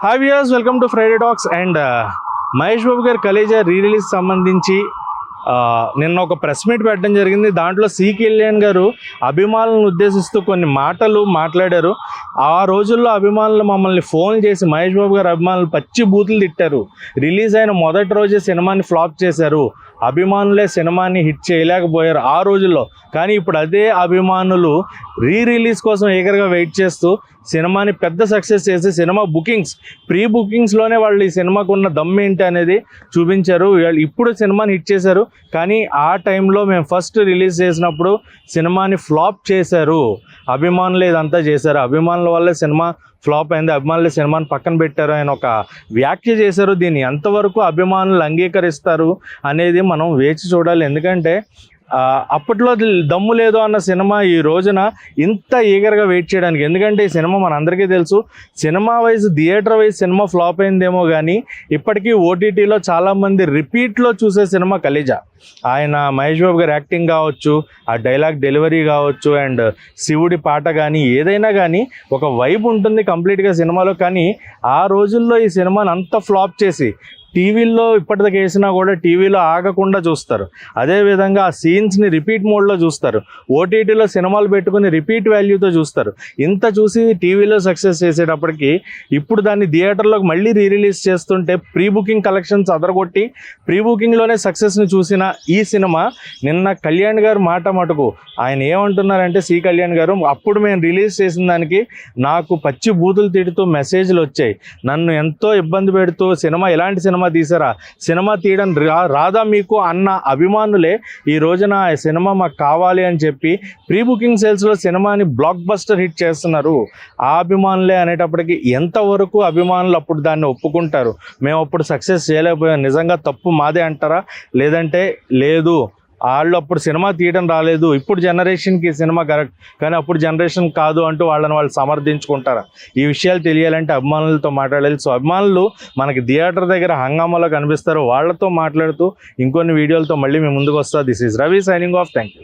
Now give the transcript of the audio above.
Hi viewers, welcome to Friday talks. And Mahesh Babu గారి Khaleja re release సంబంధించి నిన్న ఒక ప్రెస్ మీట్ పెట్టడం జరిగింది. దాంట్లో సి కళ్యాణ్ గారు అభిమానులను ఉద్దేశిస్తూ కొన్ని మాటలు మాట్లాడారు. ఆ రోజుల్లో అభిమానులు మమ్మల్ని ఫోన్ చేసి మహేష్ బాబు గారు అభిమానులు పచ్చి బూతులు తిట్టారు. రిలీజ్ అయిన మొదటి రోజే సినిమాని ఫ్లాప్ చేశారు. అభిమానులే సినిమాని హిట్ చేయలేకపోయారు ఆ రోజుల్లో. కానీ ఇప్పుడు అదే అభిమానులు రిలీజ్ కోసం ఈగర్గా వెయిట్ చేస్తూ సినిమాని పెద్ద సక్సెస్ చేసి సినిమా బుకింగ్స్ ప్రీ బుకింగ్స్లోనే వాళ్ళు ఈ సినిమాకు ఉన్న దమ్ ఏంటి అనేది చూపించారు. ఇప్పుడు సినిమాని హిట్ చేశారు. కానీ ఆ టైంలో మేము ఫస్ట్ రిలీజ్ చేసినప్పుడు సినిమాని ఫ్లాప్ చేశారు. అభిమానులు ఇదంతా చేశారు. అభిమానుల వల్లే సినిమా ఫ్లాప్ అయింది. అభిమానులు సినిమాని పక్కన పెట్టారు ఆయన ఒక వ్యాఖ్య చేశారు. దీన్ని ఎంతవరకు అభిమానులు అంగీకరిస్తారు అనేది మనం వేచి చూడాలి. ఎందుకంటే అప్పట్లో దమ్ము లేదు అన్న సినిమా ఈ రోజున ఇంత ఈగర్గా వెయిట్ చేయడానికి. ఎందుకంటే ఈ సినిమా మనందరికీ తెలుసు, cinema wise theatre wise cinema flop అయిందేమో కానీ ఇప్పటికీ ఓటీటీలో చాలామంది రిపీట్లో చూసే సినిమా కలేజా. ఆయన మహేష్ బాబు గారి యాక్టింగ్ కావచ్చు, ఆ డైలాగ్ డెలివరీ కావచ్చు, అండ్ శివుడి పాట కానీ ఏదైనా కానీ ఒక వైబ్ ఉంటుంది కంప్లీట్గా సినిమాలో. కానీ ఆ రోజుల్లో ఈ సినిమాని అంత ఫ్లాప్ చేసి టీవీల్లో ఇప్పటిదాకా వేసినా కూడా టీవీలో ఆగకుండా చూస్తారు. అదేవిధంగా ఆ సీన్స్ని రిపీట్ మోడ్లో చూస్తారు. ఓటీటీలో సినిమాలు పెట్టుకుని రిపీట్ వాల్యూతో చూస్తారు. ఇంత చూసి టీవీలో సక్సెస్ చేసేటప్పటికి ఇప్పుడు దాన్ని థియేటర్లోకి మళ్ళీ రిలీజ్ చేస్తుంటే ప్రీ బుకింగ్ కలెక్షన్స్ అదరగొట్టి ప్రీ బుకింగ్లోనే సక్సెస్ని చూసిన ఈ సినిమా నిన్న కళ్యాణ్ గారు మాట మటుకు ఆయన ఏమంటున్నారంటే, సి కళ్యాణ్ గారు, అప్పుడు మేము రిలీజ్ చేసిన దానికి నాకు పచ్చి బూతులు తిడుతూ మెసేజ్లు వచ్చాయి, నన్ను ఎంతో ఇబ్బంది పెడుతూ సినిమా ఎలాంటి సినిమా తీసారా, సినిమా తీయడం రాదా మీకు అన్న అభిమానులే ఈ రోజున ఆ సినిమా మాకు కావాలి అని చెప్పి ప్రీ బుకింగ్ సేల్స్లో సినిమాని బ్లాక్ బస్టర్ హిట్ చేస్తున్నారు. ఆ అభిమానులే అనేటప్పటికి ఎంతవరకు అభిమానులు అప్పుడు దాన్ని ఒప్పుకుంటారు? మేము అప్పుడు సక్సెస్ చేయలేకపోయాం, నిజంగా తప్పు మాదే అంటారా? లేదంటే లేదు, వాళ్ళు అప్పుడు సినిమా తీయడం రాలేదు, ఇప్పుడు జనరేషన్కి సినిమా కరెక్ట్ కానీ అప్పుడు జనరేషన్ కాదు అంటూ వాళ్ళని వాళ్ళు సమర్థించుకుంటారా? ఈ విషయాలు తెలియాలంటే అభిమానులతో మాట్లాడాలి. సో అభిమానులు మనకి థియేటర్ దగ్గర హంగామాలో కనిపిస్తారు. వాళ్ళతో మాట్లాడుతూ ఇంకొన్ని వీడియోలతో మళ్ళీ మేము ముందుకు వస్తా. This is Ravi signing off. Thank you.